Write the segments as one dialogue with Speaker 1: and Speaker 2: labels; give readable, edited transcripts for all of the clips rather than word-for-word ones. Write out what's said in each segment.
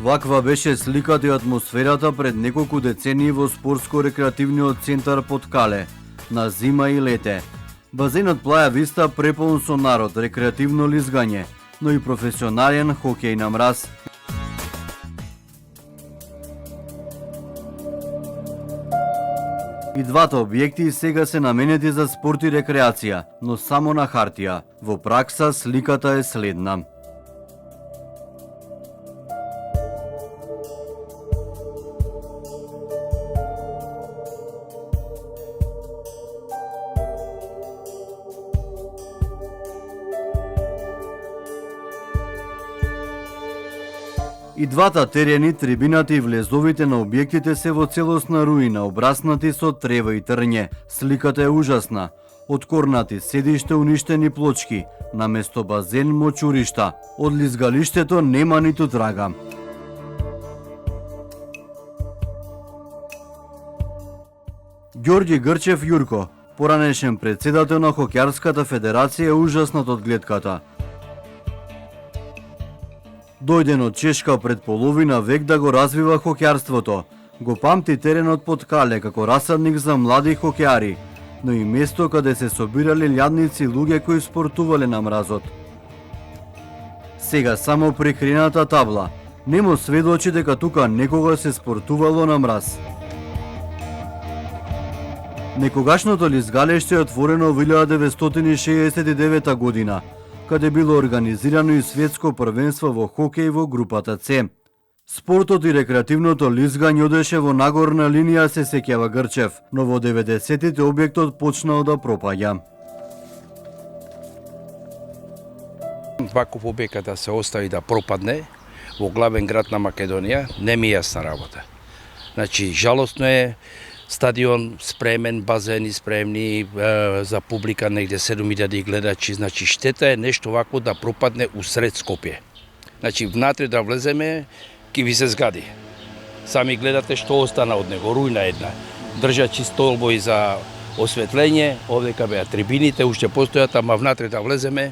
Speaker 1: Ваква беше сликата и атмосферата пред неколку децении во спортско-рекреативниот центар Подкале, на зима и лете. Базенот Плаја Виста преполн со народ, рекреативно лизгање, но и професионален хокеј на мраз. И двата објекти сега се наменети за спорт и рекреација, но само на хартија. Во пракса сликата е следна. И двата терени, трибината и влезовите на објектите се во целосна руина, обраснати со трева и трње. Сликата е ужасна. Откорнати седиште, уништени плочки, наместо базен мочуришта. Од лизгалиштето нема ниту трага. Ѓорѓи Грчев Јурко, поранешен председател на Хокејарската федерација, е ужаснат од гледката. Дојден од Чешка пред половина век да го развива хокејарството. Го памти теренот Подкале како расадник за млади хокејари, но и место каде се собирале лјадници луѓе кои спортувале на мразот. Сега само прикрината табла нему сведочи дека тука некога се спортувало на мраз. Некогашното лизгалиште е отворено во 1969 година, каде било организирано и светско првенство во хокеј во групата С. Спортот и рекреативното лизгање одеше во нагорна линија, се сеќава Грчев, но во 90-тите објектот почнал да пропаѓа.
Speaker 2: Ваков објектот да се остави да пропадне во главен град на Македонија, не ми е јасна работа. Значи, жалосно е, стадион спремен, базени спремни, за публика негде 7000 гледачи, значи штета е нешто вакво да пропадне усред Скопје. Значи внатре да влеземе, ќе ви се згади. Сами гледате што остана од него, рујна една. Држачи столбои за осветлење, овдека беа трибините, уште постојат, ама внатре да влеземе,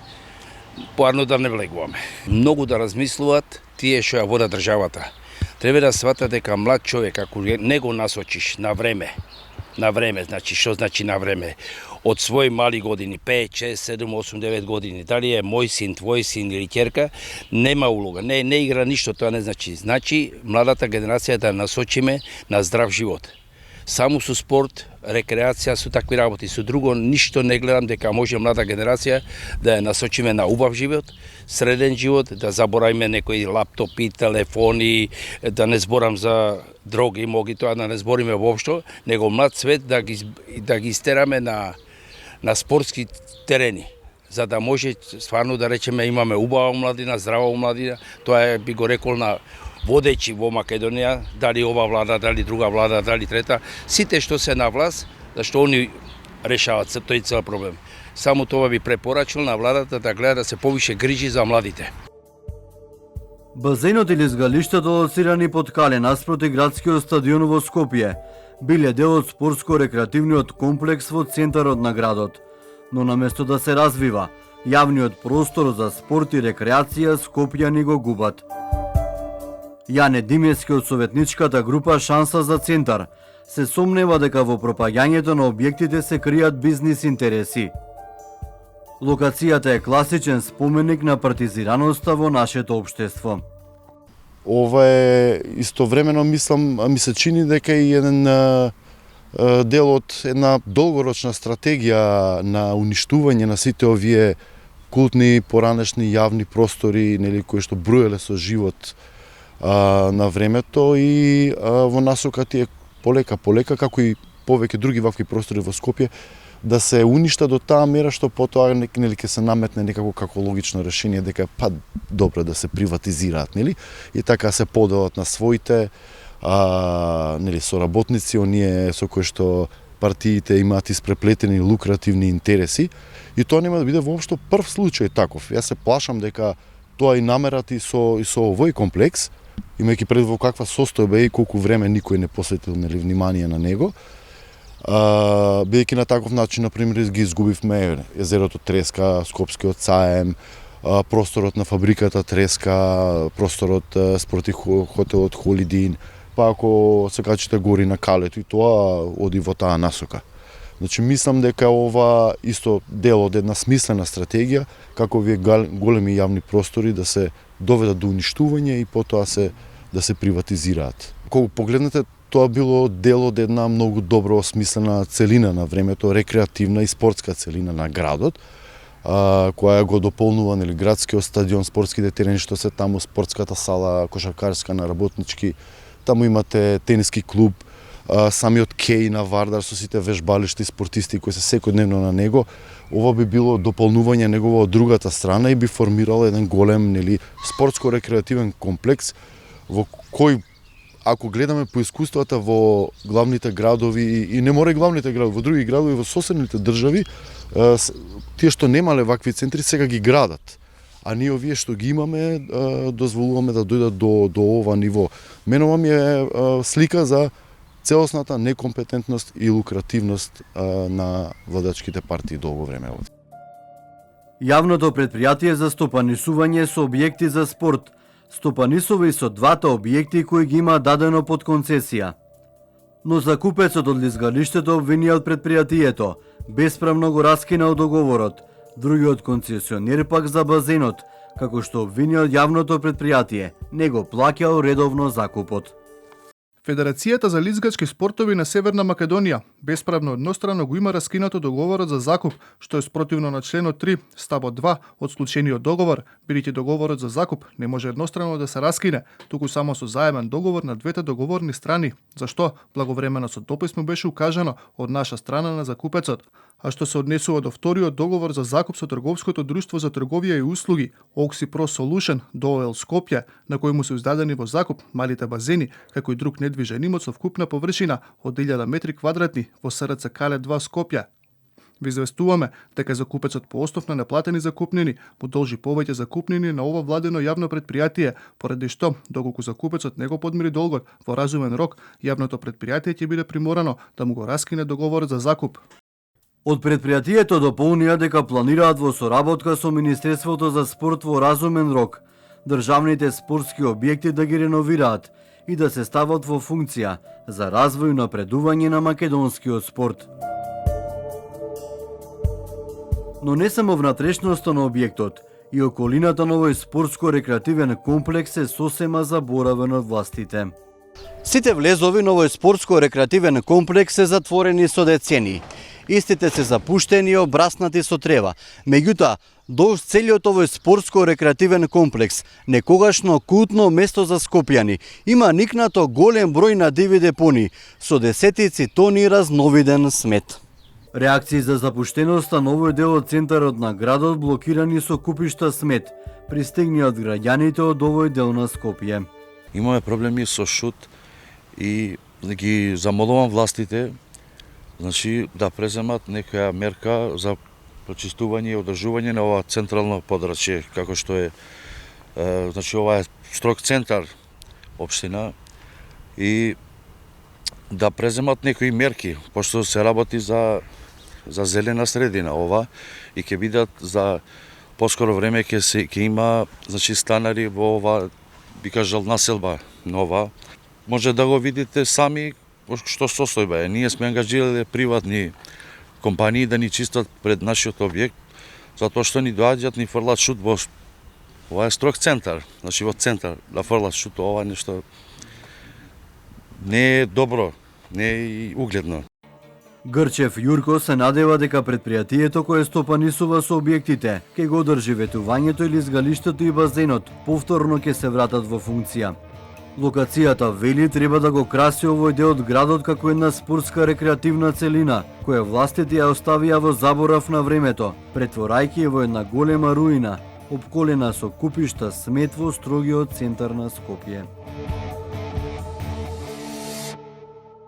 Speaker 2: поарно да не влегуваме. Многу да размислуваат тие што ја вода државата. Треба да свата дека млад човек, ако не го насочиш на време, значи што значи на време, од своји мали години, 5, 6, 7, 8, 9 години, дали е мој син, твој син или ќерка, нема улога, не игра ништо, тоа не значи. Значи, младата генерација да насочиме на здрав живот. Само со спорт, рекреација, со такви работи, со друго ништо не гледам дека може млада генерација да ја насочиме на убав живот, среден живот, да заборавиме некои лаптопи, телефони, да не зборам за дроги, моги тоа да не збориме воопшто, него млад свет да ги истераме на спортски терени, за да може стварно да речеме имаме убава младина, здрава младина, тоа е би го рекол на водечи во Македонија, дали ова влада, дали друга влада, дали трета, сите што се на власт, зашто они решаваат тој цел проблем. Само тоа би препорачил на владата да гледа да се повише грижи за младите.
Speaker 1: Базенот и лизгалиштето лоцирани Подкале наспроти градскиот стадион во Скопје биле дел од спортско-рекреативниот комплекс во центарот на градот. Но наместо да се развива, јавниот простор за спорт и рекреација скопјани го губат. Јане Димески од советничката група Шанса за центар се сомнева дека во пропаѓањето на објектите се кријат бизнис интереси. Локацијата е класичен споменик на партизираноста во нашето општество.
Speaker 3: Ова е истовремено, ми се чини дека и еден дел од една долгорочна стратегија на уништување на сите овие култни, поранешни јавни простори, нели, кои што бруеле со живот на времето и во насока тие полека, како и повеќе други вакви простори во Скопје, да се уништа до таа мера што потоа нели ќе се наметне некако како логично решение дека добро да се приватизираат, нели? И така се поделат на своите нели соработници, оние со кои што партиите имаат испреплетени лукративни интереси, и тоа нема да биде воопшто прв случај таков. Јас се плашам дека тоа и намерат и со овој комплекс, имајќи пред во каква состојба и колку време никој не посветил нели внимание на него. Бидејќи на таков начин, например, ги изгубивме езерото Треска, Скопскиот Саем, просторот на фабриката Треска, просторот спроти хотелот Холидин, па ако се качите гори на Калето и тоа оди во таа насока. Значи мислам дека ова исто дел од една смислена стратегија како овие големи јавни простори да се доведат до уништување и потоа да се приватизираат. Кога погледнете, тоа било дел од една многу добро осмислена целина на времето, рекреативна и спортска целина на градот, која го дополнува градскиот стадион, спортските терени што се таму, спортската сала, кошаркарска на работнички, таму имате тениски клуб, самиот кеј на Вардар со сите вежбалишти спортисти кои се секојдневно на него. Ова би било дополнување негова од другата страна и би формирало еден голем спортско-рекреативен комплекс во кој, ако гледаме по искуствата во главните градови и не мора и главните градови, во други градови во соседните држави, тие што немале вакви центри сега ги градат. А ние овие што ги имаме дозволуваме да дојдат до ова ниво. Мене ова ми е слика за целосната некомпетентност и лукративност на владачките партии долго време овде.
Speaker 1: Јавното предпријатие за стопанисување со објекти за спорт стопанисува и со двата објекти кои ги има дадено под концесија. Но закупецот од лизгалиштето обвинија од предпријатието, бесправно го раскинал договорот, другиот концесионер пак за базенот, како што обвинија од јавното предпријатие, не го плаќал редовно закупот.
Speaker 4: Федерацијата за лизгачки спортови на Северна Македонија бесправно еднострано го има раскинато договорот за закуп, што е спротивно на членот 3, ставот 2 од склучениот договор, бидејќи договорот за закуп не може еднострано да се раскине, туку само со заемен договор на двете договорни страни, за што благовремено со допис му беше укажано од наша страна на закупецот. А што се однесува до вториот договор за закуп со трговското друштво за трговија и услуги Oxy Pro Solution ДООЛ Скопје, на кој му се издадени во закуп малите базени, како и друг недвижен имот со вкупна површина од 1000 метри квадратни во СРЦ Кале 2 Скопје. Ви известуваме дека закупецот по основ на неплатени закупнини му должи повеќе закупнини на ова владено јавно предпријатие, поради што, доколку закупецот не го подмири долгот во разумен рок, јавното предпријатие ќе биде приморано да му го раскине договорот за закуп.
Speaker 1: Од предпријатието дополнија дека планираат во соработка со Министерството за спорт во разумен рок државните спортски објекти да ги реновираат и да се стават во функција за развој и напредување на македонскиот спорт. Но не само внатрешноста на објектот, и околината на овој спортско-рекреативен комплекс е сосема заборавен од властите. Сите влезови на овој спортско-рекреативен комплекс се затворени со децени. Истите се запуштени и обраснати со трева. Меѓутоа, долж целиот овој спортско-рекреативен комплекс, некогашно култно место за скопјани, има никнато голем број на диви депони, со десетици тони разновиден смет. Реакции за запуштеноста на овој дел од центарот на градот блокирани со купишта смет, пристигни од граѓаните од овој дел на Скопје.
Speaker 5: Имаме проблеми со шут и ги замолувам властите да преземат некоја мерка за почистување и одржување на ова централно подрачје, како што е ова е строг центар општина и да преземат некои мерки, пошто се работи за зелена средина ова и ќе бидат за поскоро време ќе има станари во ова, би кажал, населба нова. Може да го видите сами што состојба е. Ние сме ангажирале приватни компании да ни чистат пред нашиот објект, затоа што ни доаѓаат, ни фрлат шут во... Ова е строг центар, во центар, да фрлат шут, ова нешто не е добро, не е и угледно.
Speaker 1: Грчев Јурко се надева дека предпријатието кое стопанисува со објектите ќе го одржи ветувањето или изгалиштето и базенот, повторно ќе се вратат во функција. Локацијата, вели, треба да го краси овој дел од градот како една спортска рекреативна целина, која властите ја оставија во заборав на времето, претворајќи ја во една голема руина, обколена со купишта смет во строгиот центар на Скопје.